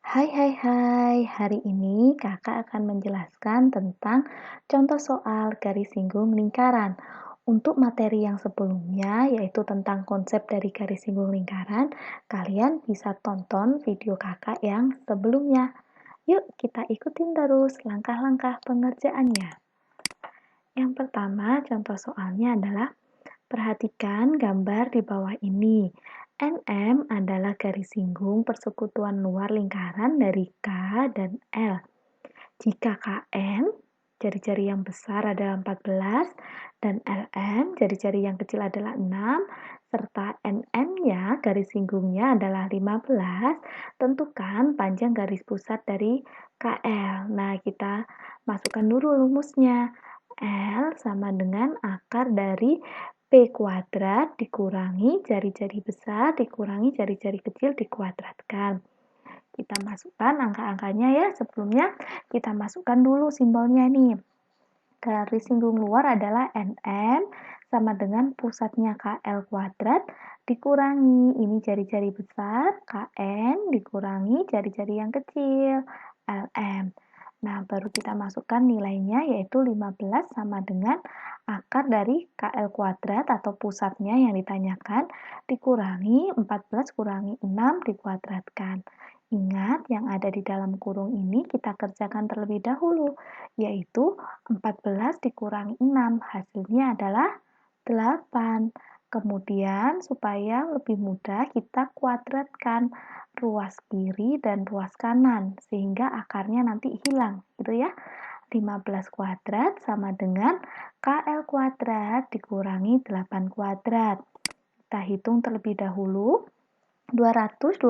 Hai, hari ini kakak akan menjelaskan tentang contoh soal garis singgung lingkaran. Untuk materi yang sebelumnya, yaitu tentang konsep dari garis singgung lingkaran, kalian bisa tonton video kakak yang sebelumnya. Yuk kita ikutin terus langkah-langkah pengerjaannya. Yang pertama, contoh soalnya adalah perhatikan gambar di bawah ini. NM adalah garis singgung persekutuan luar lingkaran dari K dan L. Jika KM, jari-jari yang besar adalah 14, dan LM, jari-jari yang kecil adalah 6, serta NM-nya, garis singgungnya adalah 15, tentukan panjang garis pusat dari KL. Nah, kita masukkan dulu rumusnya. L sama dengan akar dari P kuadrat dikurangi jari-jari besar dikurangi jari-jari kecil dikuadratkan. Kita masukkan angka-angkanya ya. Sebelumnya kita masukkan dulu simbolnya nih. Garis singgung luar adalah NM sama dengan pusatnya KL kuadrat dikurangi ini jari-jari besar KN dikurangi jari-jari yang kecil LM. Nah, baru kita masukkan nilainya yaitu 15 sama dengan akar dari KL kuadrat atau pusatnya yang ditanyakan dikurangi 14 kurangi 6 dikuadratkan. Ingat, yang ada di dalam kurung ini kita kerjakan terlebih dahulu, yaitu 14 dikurangi 6, hasilnya adalah 8. Kemudian, supaya lebih mudah, kita kuadratkan ruas kiri dan ruas kanan, sehingga akarnya nanti hilang, gitu ya. 15 kuadrat sama dengan KL kuadrat dikurangi 8 kuadrat. Kita hitung terlebih dahulu. 225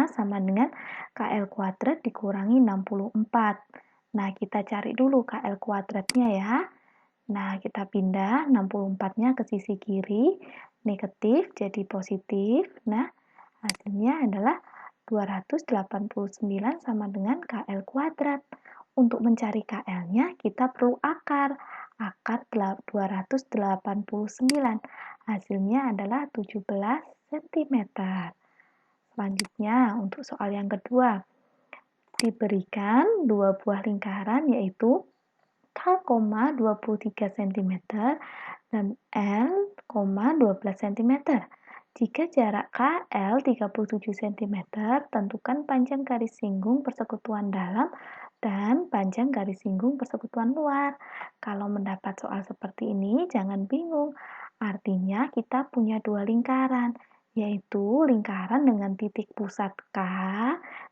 sama dengan KL kuadrat dikurangi 64. Nah, kita cari dulu KL kuadratnya ya. Nah, kita pindah 64-nya ke sisi kiri, negatif jadi positif. Nah, hasilnya adalah 289 sama dengan KL kuadrat. Untuk mencari KL-nya, kita perlu akar. Akar 289. Hasilnya adalah 17 cm. Selanjutnya, untuk soal yang kedua, diberikan dua buah lingkaran yaitu K,23 cm dan L,12 cm. Jika jarak KL 37 cm, tentukan panjang garis singgung persekutuan dalam dan panjang garis singgung persekutuan luar. Kalau mendapat soal seperti ini, jangan bingung. Artinya kita punya dua lingkaran, yaitu lingkaran dengan titik pusat K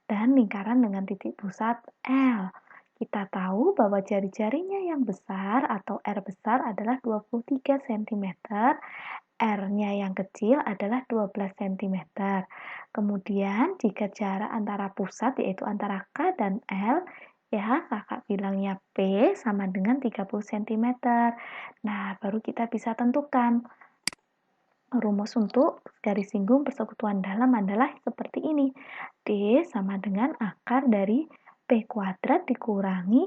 dan lingkaran dengan titik pusat L. Kita tahu bahwa jari-jarinya yang besar atau R besar adalah 23 cm, R-nya yang kecil adalah 12 cm. Kemudian jika jarak antara pusat yaitu antara K dan L, ya kakak bilangnya P sama dengan 30 cm. Nah, baru kita bisa tentukan. Rumus untuk garis singgung persekutuan dalam adalah seperti ini. D sama dengan akar dari P kuadrat dikurangi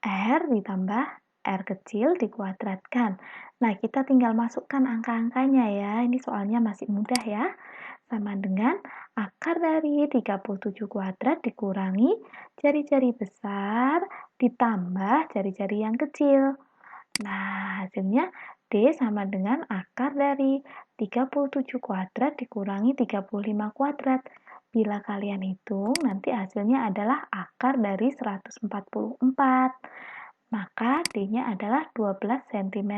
R ditambah R kecil dikuadratkan. Nah, kita tinggal masukkan angka-angkanya ya. Ini soalnya masih mudah ya. Sama dengan akar dari 37 kuadrat dikurangi jari-jari besar ditambah jari-jari yang kecil. Nah, hasilnya D sama dengan akar dari 37 kuadrat dikurangi 35 kuadrat. Bila kalian hitung, nanti hasilnya adalah akar dari 144. Maka D-nya adalah 12 cm.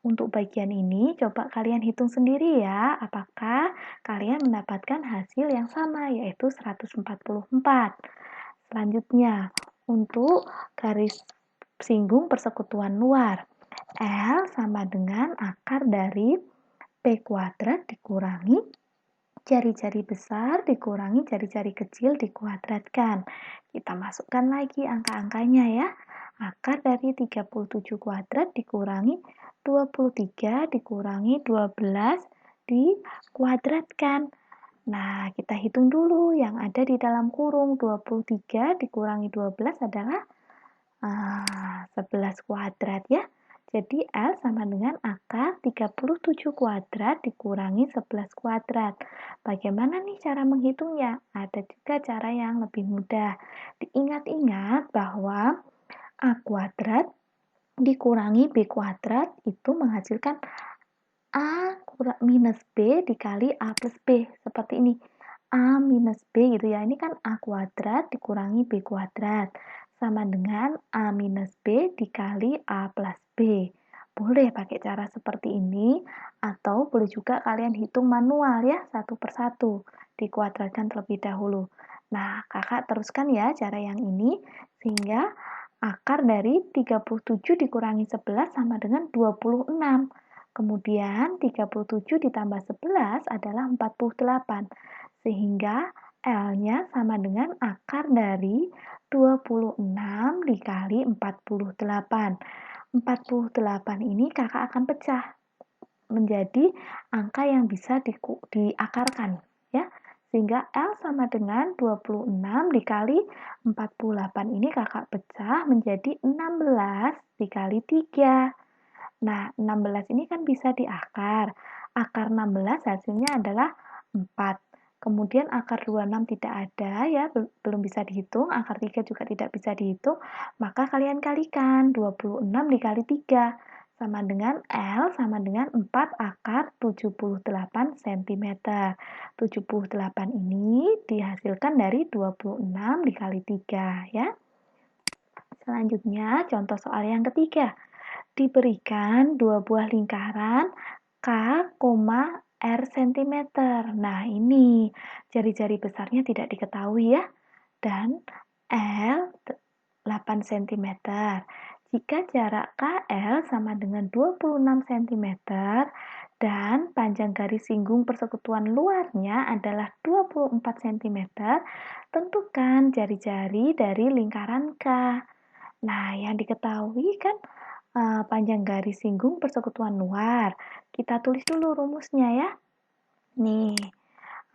Untuk bagian ini, coba kalian hitung sendiri ya, apakah kalian mendapatkan hasil yang sama, yaitu 144. Selanjutnya, untuk garis singgung persekutuan luar. L sama dengan akar dari P kuadrat dikurangi jari-jari besar dikurangi jari-jari kecil dikuadratkan. Kita masukkan lagi angka-angkanya ya. Akar dari 37 kuadrat dikurangi 23 dikurangi 12 dikuadratkan. Nah, kita hitung dulu yang ada di dalam kurung. 23 dikurangi 12 adalah 11 kuadrat ya. Jadi L sama dengan akar 37 kuadrat dikurangi 11 kuadrat. Bagaimana nih cara menghitungnya? Ada juga cara yang lebih mudah. Diingat-ingat bahwa A kuadrat dikurangi B kuadrat itu menghasilkan A minus B dikali A plus B. Seperti ini. A minus B gitu ya. Ini kan A kuadrat dikurangi B kuadrat. Sama dengan A minus B dikali A plus B. Boleh pakai cara seperti ini. Atau boleh juga kalian hitung manual ya. Satu persatu. Dikuadratkan terlebih dahulu. Nah, kakak teruskan ya cara yang ini. Sehingga akar dari 37 dikurangi 11 sama dengan 26. Kemudian 37 ditambah 11 adalah 48. Sehingga L-nya sama dengan akar dari 26 dikali 48. 48 ini kakak akan pecah menjadi angka yang bisa diakarkan ya. Sehingga L sama dengan 26 dikali 48 ini kakak pecah menjadi 16 dikali 3. Nah, 16 ini kan bisa diakar. Akar 16 hasilnya adalah 4. Kemudian akar 26 tidak ada ya, belum bisa dihitung. Akar 3 juga tidak bisa dihitung. Maka kalian kalikan 26 dikali 3 sama dengan L sama dengan 4 akar 78 cm. 78 ini dihasilkan dari 26 dikali 3 ya. Selanjutnya contoh soal yang ketiga. Diberikan dua buah lingkaran K, R cm. Nah, ini jari-jari besarnya tidak diketahui ya. Dan L 8 cm. Jika jarak KL sama dengan 26 cm dan panjang garis singgung persekutuan luarnya adalah 24 cm, tentukan jari-jari dari lingkaran K. Nah, yang diketahui kan panjang garis singgung persekutuan luar. Kita tulis dulu rumusnya ya. Nih,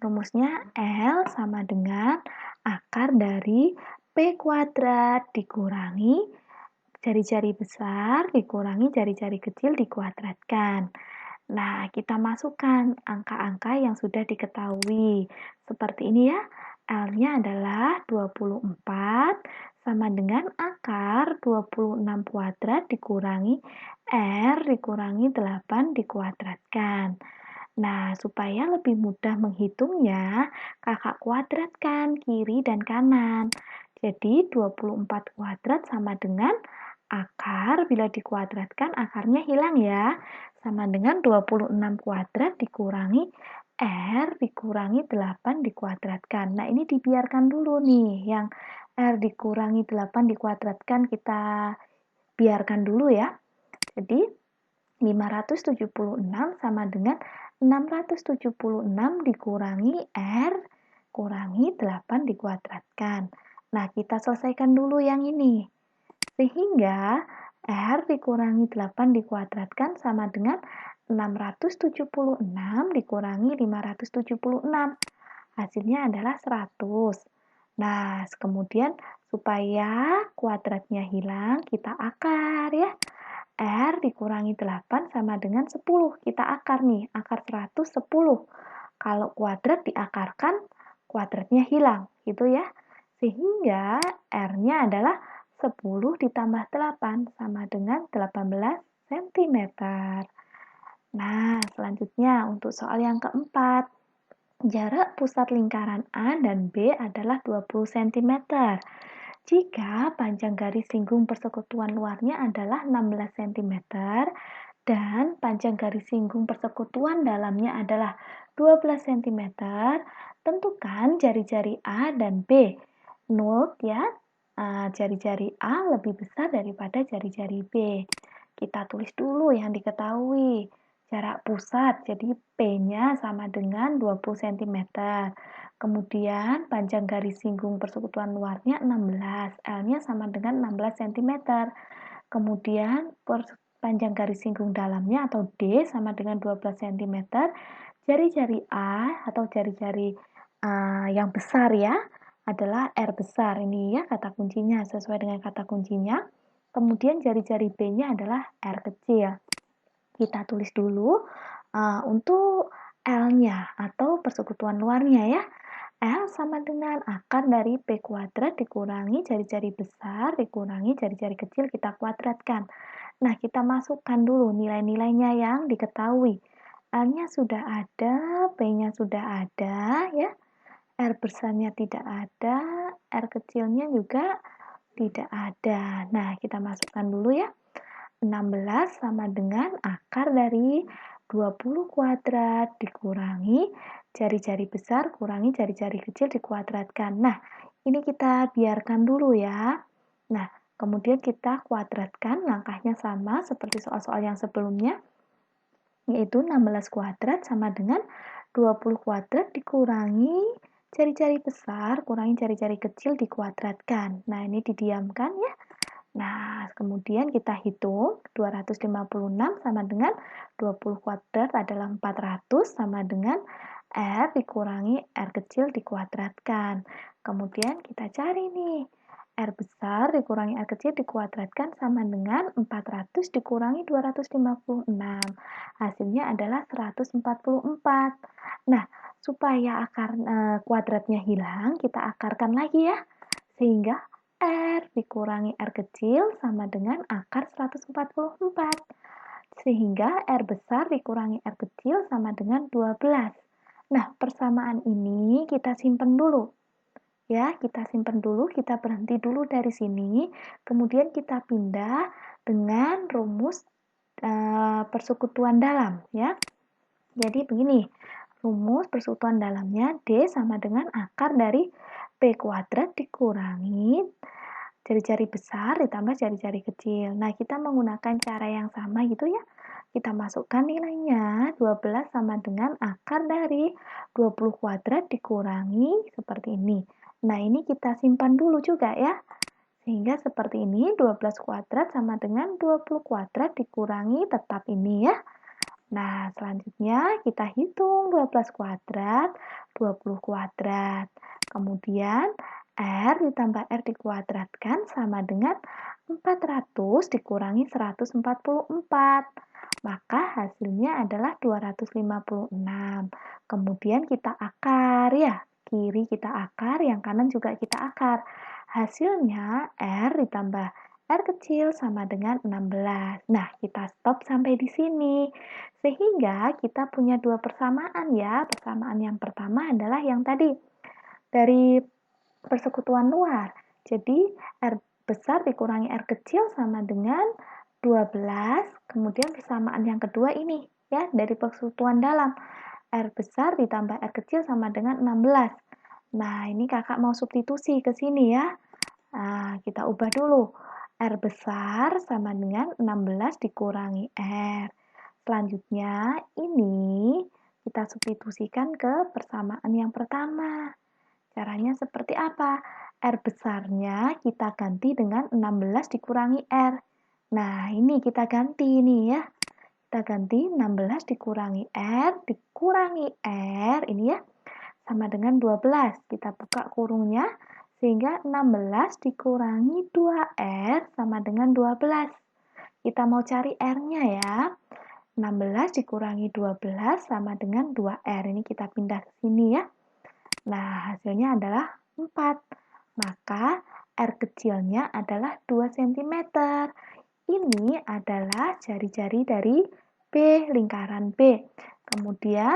rumusnya L sama dengan akar dari P kuadrat dikurangi jari-jari besar dikurangi jari-jari kecil dikuadratkan. Nah, kita masukkan angka-angka yang sudah diketahui. Seperti ini ya. L-nya adalah 24 sama dengan akar 26 kuadrat dikurangi R dikurangi 8 dikuadratkan. Nah, supaya lebih mudah menghitungnya, kakak kuadratkan kiri dan kanan. Jadi 24 kuadrat sama dengan akar, bila dikuadratkan akarnya hilang ya. Sama dengan 26 kuadrat dikurangi R dikurangi 8 dikuadratkan. Nah, ini dibiarkan dulu nih. Yang R dikurangi 8 dikuadratkan kita biarkan dulu ya. Jadi, 576 sama dengan 676 dikurangi R kurangi 8 dikuadratkan. Nah, kita selesaikan dulu yang ini. Sehingga R dikurangi 8 dikuadratkan sama dengan 676 dikurangi 576. Hasilnya adalah 100. Nah, kemudian supaya kuadratnya hilang, kita akar ya. R dikurangi 8 sama dengan 10. Kita akar nih, akar 100, 10. Kalau kuadrat diakarkan, kuadratnya hilang, gitu ya. Sehingga R-nya adalah 10 ditambah 8 sama dengan 18 cm. Nah, selanjutnya untuk soal yang keempat. Jarak pusat lingkaran A dan B adalah 20 cm. Jika panjang garis singgung persekutuan luarnya adalah 16 cm dan panjang garis singgung persekutuan dalamnya adalah 12 cm, tentukan jari-jari A dan B. Note ya, jari-jari A lebih besar daripada jari-jari B. Kita tulis dulu yang diketahui. Jarak pusat, jadi P-nya sama dengan 20 cm. Kemudian panjang garis singgung persekutuan luarnya 16, L-nya sama dengan 16 cm. Kemudian panjang garis singgung dalamnya atau D sama dengan 12 cm. Jari-jari A atau jari-jari yang besar ya adalah R besar. Ini ya kata kuncinya sesuai dengan kata kuncinya. kemudian jari-jari B-nya adalah R kecil. Kita tulis dulu untuk L-nya atau persekutuan luarnya ya. L sama dengan akar dari P kuadrat dikurangi jari-jari besar dikurangi jari-jari kecil kita kuadratkan. Nah, kita masukkan dulu nilai-nilainya yang diketahui. L-nya sudah ada, P-nya sudah ada ya. R besarnya tidak ada, R kecilnya juga tidak ada. Nah, kita masukkan dulu ya. 16 sama dengan akar dari 20 kuadrat dikurangi jari-jari besar kurangi jari-jari kecil dikuadratkan. Nah, ini kita biarkan dulu ya. Nah, kemudian kita kuadratkan, langkahnya sama seperti soal-soal yang sebelumnya, yaitu 16 kuadrat sama dengan 20 kuadrat dikurangi jari-jari besar kurangi jari-jari kecil dikuadratkan. Nah, ini didiamkan ya. Nah, kemudian kita hitung 256 sama dengan 20 kuadrat adalah 400 sama dengan R dikurangi R kecil dikuadratkan. Kemudian kita cari nih, R besar dikurangi R kecil dikuadratkan sama dengan 400 dikurangi 256. Hasilnya adalah 144. Nah, supaya akar kuadratnya hilang, kita akarkan lagi ya. Sehingga R dikurangi R kecil sama dengan akar 144. Sehingga R besar dikurangi R kecil sama dengan 12. Nah, persamaan ini kita simpan dulu. Ya, kita simpan dulu, kita berhenti dulu dari sini. Kemudian kita pindah dengan rumus persekutuan dalam. Ya, jadi begini, rumus persekutuan dalamnya D sama dengan akar dari P kuadrat dikurangi jari-jari besar ditambah jari-jari kecil. Nah, kita menggunakan cara yang sama gitu ya. Kita masukkan nilainya, 12 sama dengan akar dari 20 kuadrat dikurangi seperti ini. Nah, ini kita simpan dulu juga ya. Sehingga seperti ini, 12 kuadrat sama dengan 20 kuadrat dikurangi tetap ini ya. Nah, selanjutnya kita hitung 12 kuadrat, 20 kuadrat. Kemudian R ditambah R dikuadratkan sama dengan 400 dikurangi 144. Maka hasilnya adalah 256. Kemudian kita akar ya. Kiri kita akar, yang kanan juga kita akar. Hasilnya R ditambah R kecil sama dengan 16. Nah, kita stop sampai di sini. Sehingga kita punya dua persamaan ya. Persamaan yang pertama adalah yang tadi dari persekutuan luar. Jadi R besar dikurangi R kecil sama dengan 12. Kemudian persamaan yang kedua ini ya, dari persekutuan dalam. R besar ditambah R kecil sama dengan 16. Nah, ini kakak mau substitusi ke sini ya. Nah, kita ubah dulu. R besar sama dengan 16 dikurangi R. Selanjutnya, ini kita substitusikan ke persamaan yang pertama. Caranya seperti apa? R besarnya kita ganti dengan 16 dikurangi R. Nah, ini kita ganti ini ya. Kita ganti 16 dikurangi R dikurangi R ini ya. Sama dengan 12. Kita buka kurungnya sehingga 16 dikurangi 2R sama dengan 12. Kita mau cari R-nya ya. 16 dikurangi 12 sama dengan 2R. Ini kita pindah ke sini ya. Nah, hasilnya adalah 4. Maka R kecilnya adalah 2 cm. Ini adalah jari-jari dari B, lingkaran B. Kemudian,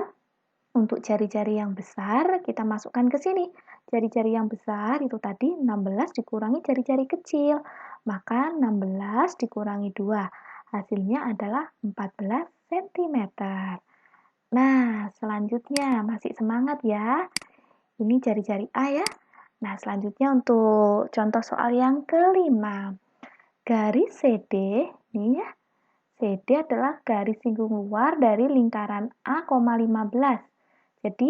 untuk jari-jari yang besar, kita masukkan ke sini. Jari-jari yang besar itu tadi 16 dikurangi jari-jari kecil. Maka 16 dikurangi 2. Hasilnya adalah 14 cm. Nah, selanjutnya masih semangat ya. Ini jari-jari A ya. Nah, selanjutnya untuk contoh soal yang kelima. Garis CD, nih ya. CD adalah garis singgung luar dari lingkaran A,15. Jadi,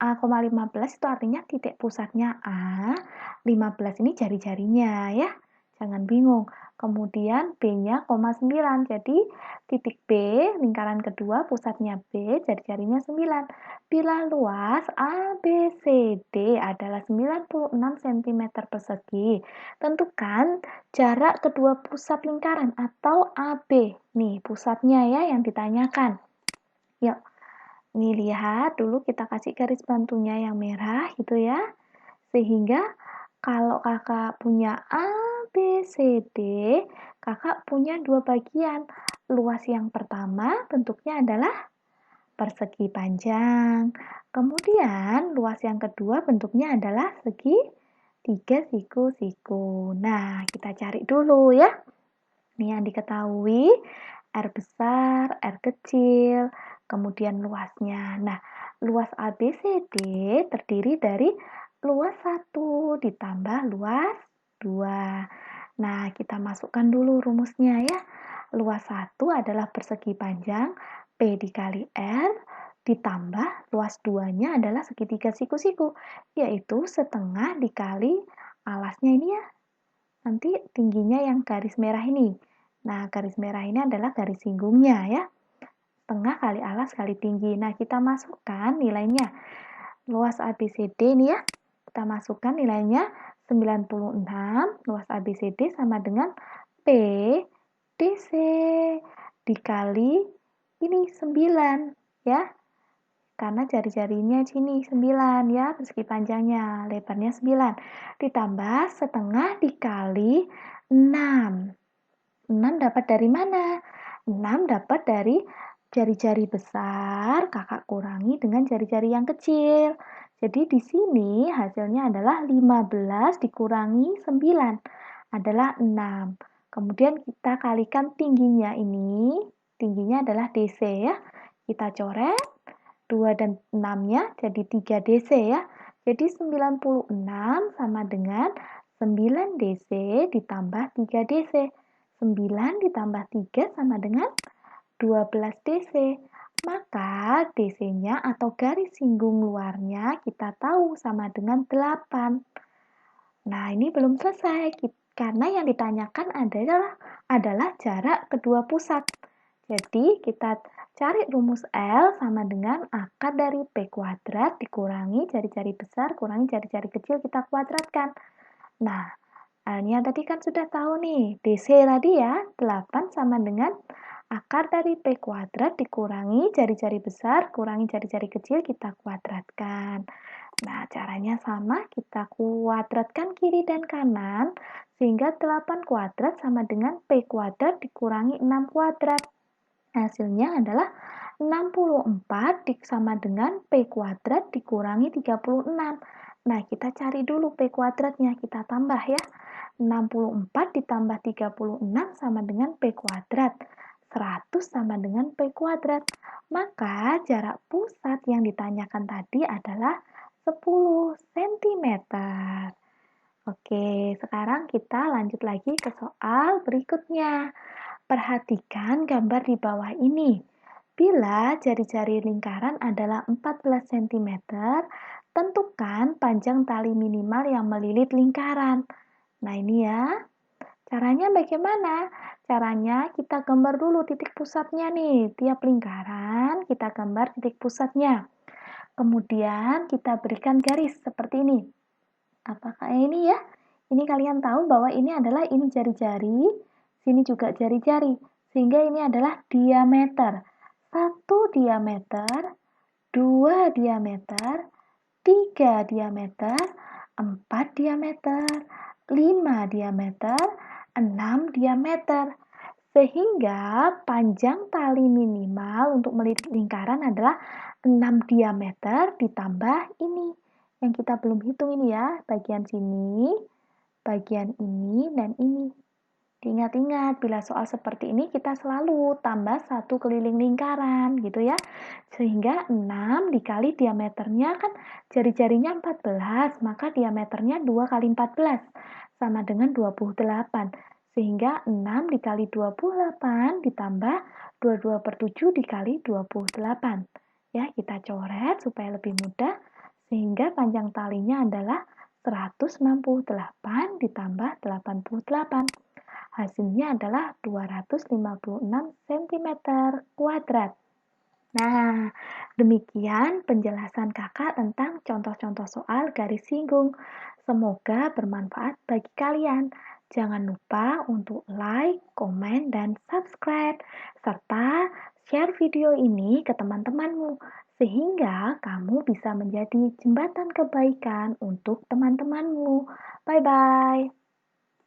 A,15 itu artinya titik pusatnya A, 15 ini jari-jarinya ya. Jangan bingung. Kemudian B-nya 9. Jadi titik B, lingkaran kedua, pusatnya B, jari-jarinya 9. Bila luas ABCD adalah 96 cm persegi, tentukan jarak kedua pusat lingkaran atau AB. Nih, pusatnya ya yang ditanyakan. Yuk, nih lihat dulu kita kasih garis bantunya yang merah gitu ya. Sehingga kalau kakak punya A, B, C, D, kakak punya dua bagian. Luas yang pertama bentuknya adalah persegi panjang. Kemudian luas yang kedua bentuknya adalah segi tiga siku-siku. Nah, kita cari dulu ya. Ini yang diketahui, R besar, R kecil, kemudian luasnya. Nah, luas ABCD terdiri dari luas 1 ditambah luas 2. Nah, kita masukkan dulu rumusnya ya. Luas 1 adalah persegi panjang, P dikali R, ditambah luas 2-nya adalah segitiga siku-siku, yaitu setengah dikali alasnya ini ya. Nanti tingginya yang garis merah ini. Nah, garis merah ini adalah garis singgungnya ya. Setengah kali alas kali tinggi. Nah, kita masukkan nilainya. Luas ABCD ini ya. Kita masukkan nilainya 96. Luas ABCD sama dengan P DC dikali ini 9 ya. Karena jari-jarinya sini 9 ya, persegi panjangnya, lebarnya 9. Ditambah setengah dikali 6. 6 dapat dari mana? 6 dapat dari jari-jari besar, kakak kurangi dengan jari-jari yang kecil. Jadi di sini hasilnya adalah 15 dikurangi 9 adalah 6. Kemudian kita kalikan tingginya ini, tingginya adalah DC ya. Kita coret 2 dan 6-nya jadi 3 DC ya. Jadi 96 sama dengan 9 DC ditambah 3 DC. 9 ditambah 3 sama dengan 12 DC. Maka DC-nya atau garis singgung luarnya kita tahu sama dengan 8. Nah, ini belum selesai karena yang ditanyakan adalah jarak kedua pusat. Jadi, kita cari rumus L sama dengan akar dari P kuadrat dikurangi jari-jari besar kurangi jari-jari kecil kita kuadratkan. Nah, L-nya tadi kan sudah tahu nih, DC tadi ya, 8 sama dengan akar dari P kuadrat dikurangi jari-jari besar kurangi jari-jari kecil kita kuadratkan. Nah, caranya sama, kita kuadratkan kiri dan kanan, sehingga 8 kuadrat sama dengan P kuadrat dikurangi 6 kuadrat. Hasilnya adalah 64 sama dengan P kuadrat dikurangi 36. Nah, kita cari dulu P kuadratnya, kita tambah ya. 64 ditambah 36 sama dengan P kuadrat. 100 sama dengan P kuadrat. Maka jarak pusat yang ditanyakan tadi adalah 10 cm. Oke, sekarang kita lanjut lagi ke soal berikutnya. Perhatikan gambar di bawah ini. Bila jari-jari lingkaran adalah 14 cm, tentukan panjang tali minimal yang melilit lingkaran. Nah, ini ya. Caranya bagaimana? Caranya kita gambar dulu titik pusatnya nih. Tiap lingkaran kita gambar titik pusatnya. Kemudian kita berikan garis seperti ini. Apakah ini ya? Ini kalian tahu bahwa ini adalah jari-jari, sini juga jari-jari. Sehingga ini adalah diameter. 1 diameter, 2 diameter, 3 diameter, 4 diameter, 5 diameter, 6 diameter. Sehingga panjang tali minimal untuk melilit lingkaran adalah 6 diameter ditambah ini. Yang kita belum hitung ini ya, bagian sini, bagian ini, dan ini. Ingat-ingat, bila soal seperti ini kita selalu tambah 1 keliling lingkaran gitu ya. Sehingga 6 dikali diameternya kan jari-jarinya 14, maka diameternya 2 kali 14 sama dengan 28. Sehingga 6 dikali 28 ditambah 22 per 7 dikali 28. Ya, kita coret supaya lebih mudah. Sehingga panjang talinya adalah 168 ditambah 88. Hasilnya adalah 256 cm kuadrat. Nah, demikian penjelasan kakak tentang contoh-contoh soal garis singgung. Semoga bermanfaat bagi kalian. Jangan lupa untuk like, komen, dan subscribe, serta share video ini ke teman-temanmu, sehingga kamu bisa menjadi jembatan kebaikan untuk teman-temanmu. Bye-bye.